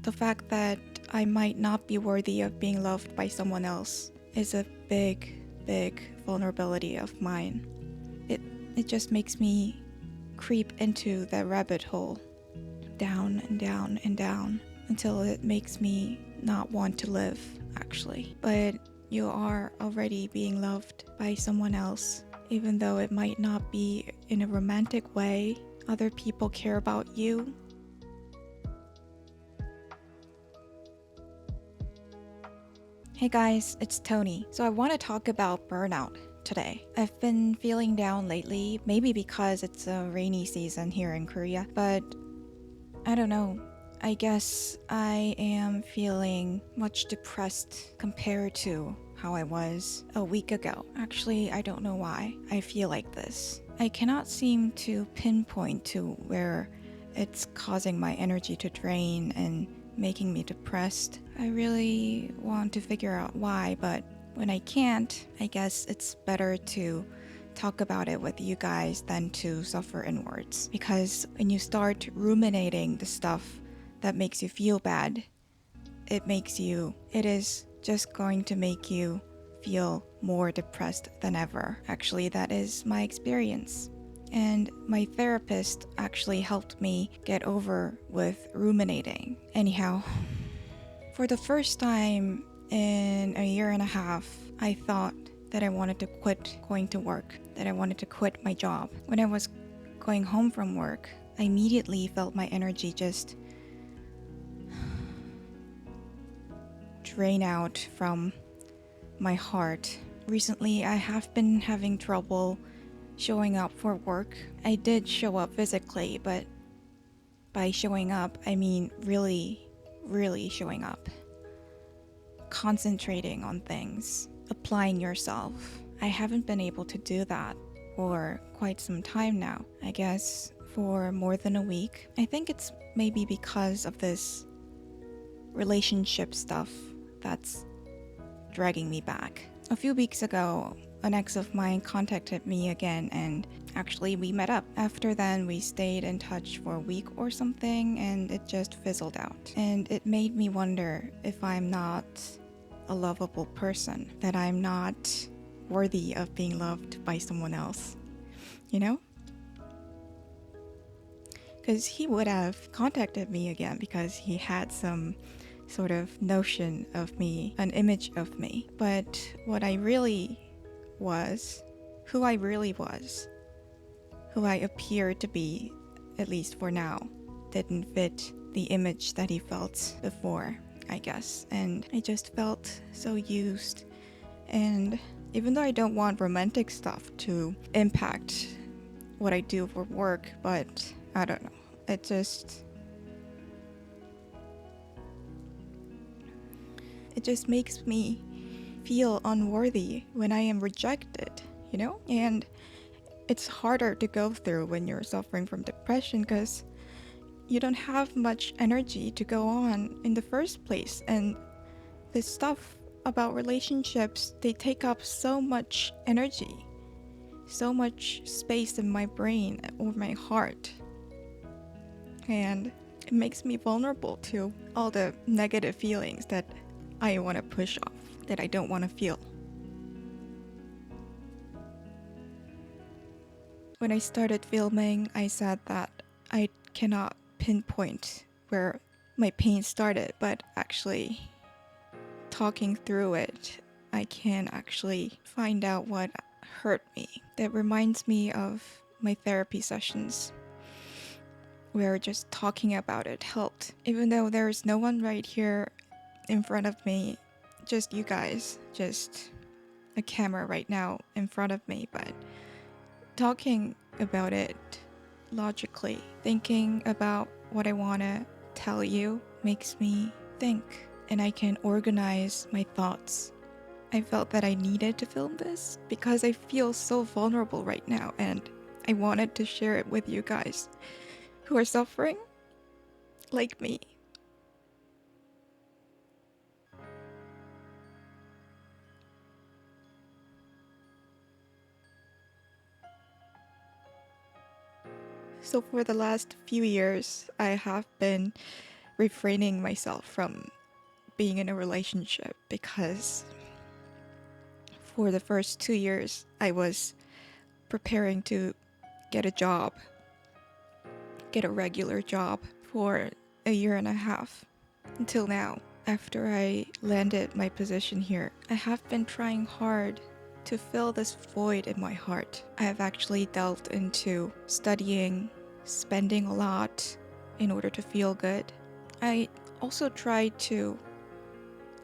The fact that I might not be worthy of being loved by someone else is a big, big vulnerability of mine. It just makes me creep into that rabbit hole, down and down and down, until it makes me not want to live, actually. But you are already being loved by someone else, even though it might not be in a romantic way. Other people care about you. Hey guys, it's Toni. So I want to talk about burnout today. I've been feeling down lately, maybe because it's a rainy season here in Korea, but I don't know. I guess I am feeling much depressed compared to how I was a week ago. Actually, I don't know why I feel like this. I cannot seem to pinpoint to where it's causing my energy to drain and making me depressed. I really want to figure out why, but when I can't, I guess it's better to talk about it with you guys than to suffer inwards. Because when you start ruminating the stuff that makes you feel bad, it is just going to make you feel more depressed than ever. Actually, that is my experience. And my therapist actually helped me get over with ruminating. Anyhow, for the first time in a year and a half, I thought that I wanted to quit going to work, that I wanted to quit my job. When I was going home from work, I immediately felt my energy just drain out from my heart. Recently, I have been having trouble showing up for work. I did show up physically, but by showing up, I mean really, really showing up. Concentrating on things, applying yourself. I haven't been able to do that for quite some time now. I guess for more than a week. I think it's maybe because of this relationship stuff that's dragging me back. A few weeks ago, an ex of mine contacted me again, and actually we met up. After then, we stayed in touch for a week or something, and it just fizzled out. And it made me wonder if I'm not a lovable person, that I'm not worthy of being loved by someone else, you know? Because he would have contacted me again because he had some sort of notion of me, an image of me. But what I really was, who I really was, who I appeared to be, at least for now, didn't fit the image that he felt before, I guess. And I just felt so used. And even though I don't want romantic stuff to impact what I do for work, but I don't know. It just makes me feel unworthy when I am rejected, you know? And it's harder to go through when you're suffering from depression because you don't have much energy to go on in the first place. And this stuff about relationships, they take up so much energy, so much space in my brain or my heart. And it makes me vulnerable to all the negative feelings that I want to push off, that I don't want to feel. When I started filming, I said that I cannot pinpoint where my pain started, but actually talking through it, I can actually find out what hurt me. That reminds me of my therapy sessions, where just talking about it helped. Even though there's no one right here in front of me, just you guys, just a camera right now in front of me, but talking about it logically, thinking about what I want to tell you makes me think, and I can organize my thoughts. I felt that I needed to film this because I feel so vulnerable right now, and I wanted to share it with you guys who are suffering like me. So for the last few years, I have been refraining myself from being in a relationship because for the first 2 years I was preparing to get a job, get a regular job for a year and a half until now. After I landed my position here, I have been trying hard to fill this void in my heart. I have actually delved into studying, spending a lot in order to feel good. I also tried to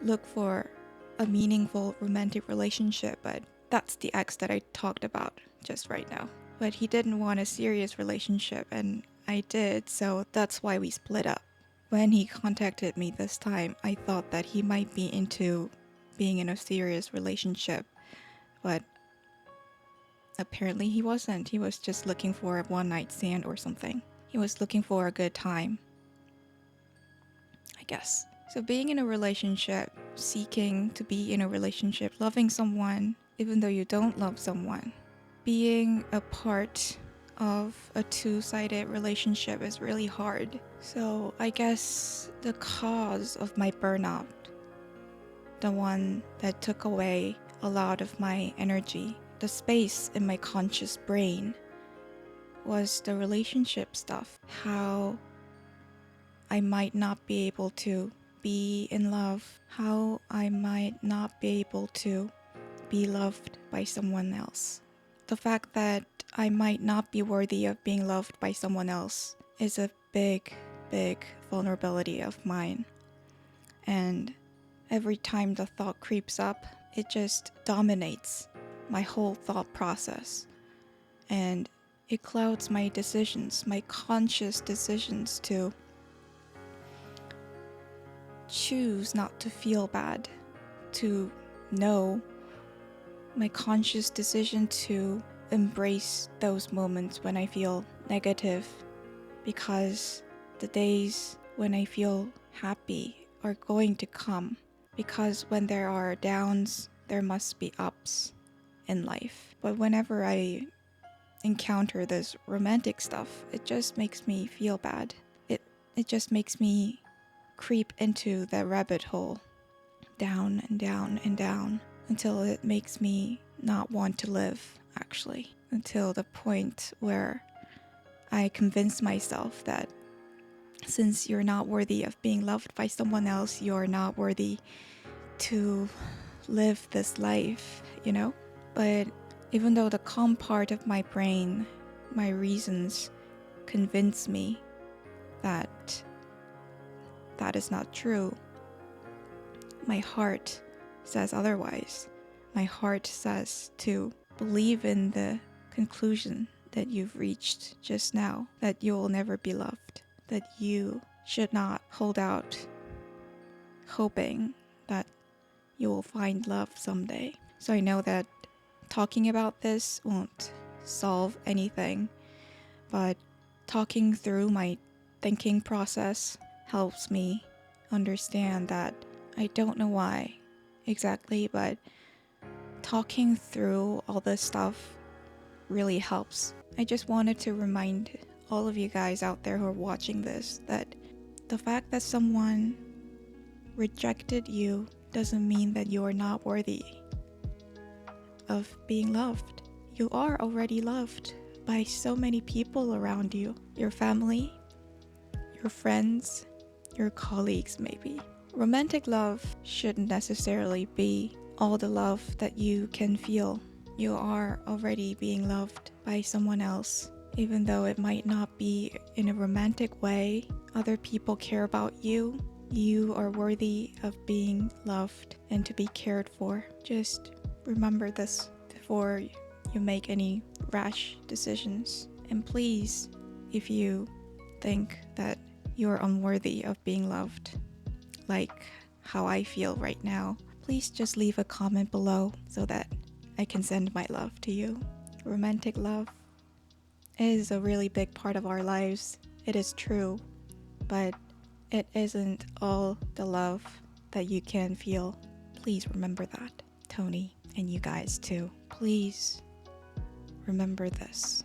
look for a meaningful romantic relationship, but that's the ex that I talked about just right now. But he didn't want a serious relationship, and I did, so that's why we split up. When he contacted me this time, I thought that he might be into being in a serious relationship, but apparently he wasn't. He was just looking for a one-night stand or something. He was looking for a good time, I guess. So being in a relationship, seeking to be in a relationship, loving someone, even though you don't love someone, being a part of a two-sided relationship is really hard. So I guess the cause of my burnout, the one that took away a lot of my energy, the space in my conscious brain, was the relationship stuff. How I might not be able to be in love, how I might not be able to be loved by someone else. The fact that I might not be worthy of being loved by someone else is a big, big vulnerability of mine. And every time the thought creeps up, it just dominates my whole thought process. And it clouds my decisions, my conscious decisions to choose not to feel bad, to know, my conscious decision to embrace those moments when I feel negative, because the days when I feel happy are going to come, because when there are downs, there must be ups in life. But whenever I encounter this romantic stuff, it just makes me feel bad. It just makes me creep into the rabbit hole, down and down and down, until it makes me not want to live, actually. Until the point where I convince myself that since you're not worthy of being loved by someone else, you're not worthy to live this life, you know? But even though the calm part of my brain, my reasons, convince me that that is not true, my heart says otherwise. My heart says to believe in the conclusion that you've reached just now, that you will never be loved, that you should not hold out hoping that you will find love someday. So I know that talking about this won't solve anything, but talking through my thinking process helps me understand that I don't know why exactly, but talking through all this stuff really helps. I just wanted to remind all of you guys out there who are watching this that the fact that someone rejected you doesn't mean that you are not worthy of being loved. You are already loved by so many people around you, your family, your friends, your colleagues maybe. Romantic love shouldn't necessarily be all the love that you can feel. You are already being loved by someone else. Even though it might not be in a romantic way, other people care about you. You are worthy of being loved and to be cared for. Just remember this before you make any rash decisions. And please, if you think that you're unworthy of being loved, like how I feel right now, please just leave a comment below so that I can send my love to you. Romantic love is a really big part of our lives. It is true, but it isn't all the love that you can feel. Please remember that, Toni, and you guys too. Please remember this.